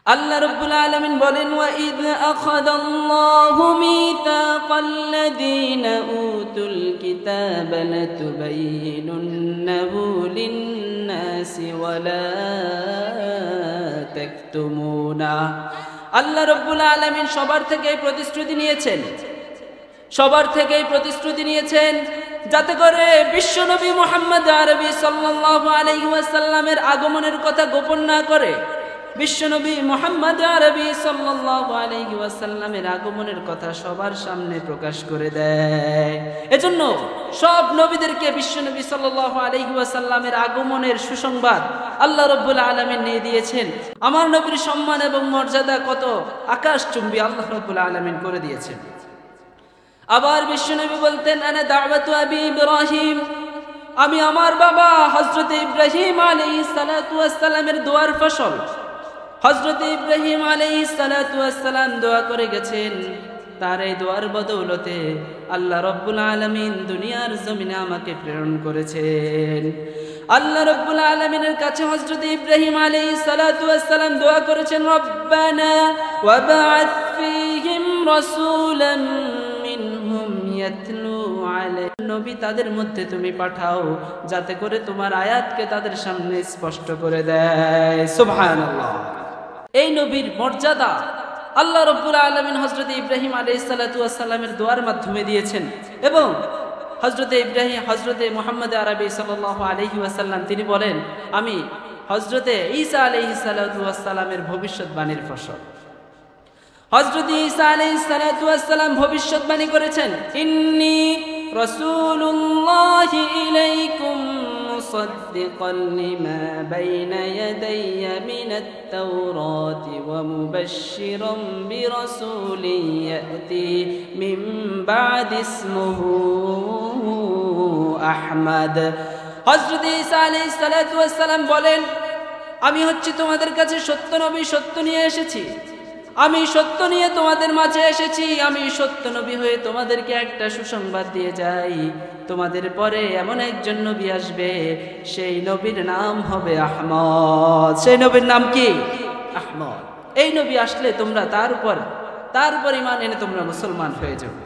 আল্লাহ রাব্বুল আলামিন বলেন, ওয়া ইয আখাযাল্লাহু মিসাকাল্লাযীনা উতুল কিতাবা লাতুবাইয়িনুন্নাহু লিন-নাসি ওয়া লা তাকতুমুনা। আল্লাহ রাব্বুল আলামিন সবার থেকেই প্রতিশ্রুতি নিয়েছেন যাতে করে বিশ্বনবী মুহাম্মদ আরবি সাল্লাল্লাহু আলাইহি ওয়াসাল্লামের আগমনের কথা গোপন না করে, বিশ্বনবী মুহাম্মদ আরবি সাল্লাল্লাহু আলাইহি ওয়াসাল্লামের আগমনের কথা সবার সামনে প্রকাশ করে দেয়। এজন্য সব নবীদেরকে বিশ্বনবী সাল্লাল্লাহু আলাইহি ওয়াসাল্লামের আগমনের সুসংবাদ আল্লাহ রাব্বুল আলামিন নিয়ে দিয়েছেন। আমার নবীর সম্মান এবং মর্যাদা কত আকাশচুম্বী আল্লাহ রাব্বুল আলামিন করে দিয়েছেন। আবার বিশ্বনবী বলতেন, আনা দাওয়াতু আবি ইব্রাহিম, আমি আমার বাবা হযরত ইব্রাহিম আলাইহিস সালাতু ওয়াস সালামের দোয়ার ফসল। হযরত ইব্রাহিম আলাইহিস সালাতু ওয়াস সালাম দোয়া করে গেছেন, তার এই দোয়ার বদৌলতে আল্লাহ রাব্বুল আলামিন দুনিয়ার জমিনে আমাকে প্রেরণ করেছেন। আল্লাহ রাব্বুল আলামিনের কাছে হযরত ইব্রাহিম আলাইহিস সালাতু ওয়াস সালাম দোয়া করেছেন, রব্বানা ওয়া বা'আথ ফীহিম রাসূলান মিনহুম ইয়াতলু আলাইহিম, নবী তাদের মধ্যে তুমি পাঠাও যাতে করে তোমার আয়াতকে তাদের সামনে স্পষ্ট করে দেয়। সুবহানাল্লাহ। এই নবীর মর্যাদা আল্লাহ রাব্বুল আলামিন হযরত ইব্রাহিম আলাইহিস সালাতু ওয়াস সালামের দোয়ার মাধ্যমে দিয়েছেন এবং হযরত মুহাম্মদ আরবি সাল্লাল্লাহু আলাইহি ওয়াসাল্লাম তিনি বলেন, আমি হযরত ঈসা আলাইহিস সালাতু ওয়াস সালামের ভবিষ্যৎবাণীর ফসল। হযরত ঈসা আলাইহিস সালাতু ওয়াস সালাম ভবিষ্যৎবাণী করেছেন, ইন্নী রাসূলুল্লাহি ইলাইকুম মুসাদ্দিকান লিমা বাইনা ইয়াদাইয়া মিনাত তাওরাতি ওয়া মুবাশশিরাম বিরাসূলিন ইয়াতি মিন বা'দি ইসমুহু আহমদ। হযরত ঈসা আলাইহিস সালাতু ওয়াস সালাম বলেন, আমি হচ্ছি তোমাদের কাছে সত্য নবী, সত্য নিয়ে এসেছি। আমি সত্য নিয়ে তোমাদের মাঝে এসেছি। আমি সত্য নবী হয়ে তোমাদেরকে একটা সুসংবাদ দিয়ে যাই, তোমাদের পরে এমন একজন নবী আসবে, সেই নবীর নাম হবে আহমদ। সেই নবীর নাম কি? আহমদ। এই নবী আসলে তোমরা তার উপর ঈমান এনে তোমরা মুসলমান হয়ে যাবে।